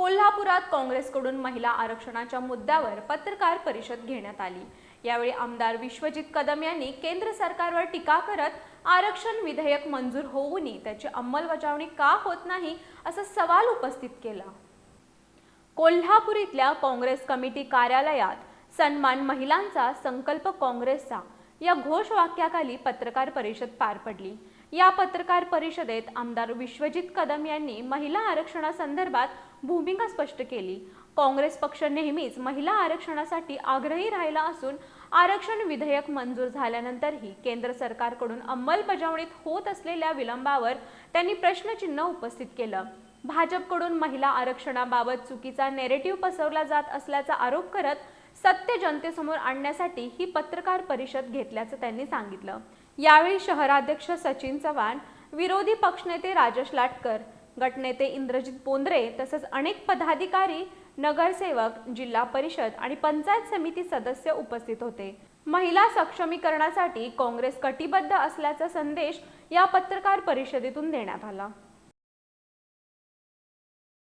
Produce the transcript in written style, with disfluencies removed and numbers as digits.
कोल्हापुरात काँग्रेसकडून महिला आरक्षणाच्या मुद्द्यावर पत्रकार परिषद घेण्यात आली। यावेळी आमदार विश्वजित कदम यांनी केंद्र सरकारवर टीका करत आरक्षण विधेयक मंजूर होऊनही त्याची अंमलबजावणी का होत नाही असा सवाल उपस्थित केला। कोल्हापूर इथल्या काँग्रेस कमिटी कार्यालयात सन्मान महिलांचा संकल्प काँग्रेसचा या घोषवाक्याखाली पत्रकार परिषद पार पडली। या पत्रकार परिषदेत आमदार विश्वजित कदम यांनी महिला आरक्षणासंदर्भात भूमिका स्पष्ट केली। काँग्रेस पक्ष नेहमीच महिला आरक्षणासाठी आग्रही राहिला असून आरक्षण विधेयक मंजूर झाल्यानंतरही केंद्र सरकारकडून अंमलबजावणीत होत असलेल्या विलंबावर त्यांनी प्रश्नचिन्ह उपस्थित केलं। भाजपकडून महिला आरक्षणाबाबत चुकीचा नॅरेटिव्ह पसरवला जात असल्याचा आरोप करत सत्य जनतेसमोर आणण्यासाठी ही पत्रकार परिषद घेतल्याचं त्यांनी सांगितलं। यावेळी शहराध्यक्ष सचिन चव्हाण, विरोधी पक्षनेते राजेश लाटकर, गटनेते इंद्रजित पोंद्रे तसंच अनेक पदाधिकारी, नगरसेवक, जिल्हा परिषद आणि पंचायत समिती सदस्य उपस्थित होते। महिला सक्षमीकरणासाठी काँग्रेस कटिबद्ध असल्याचा संदेश या पत्रकार परिषदेतून देण्यात आला।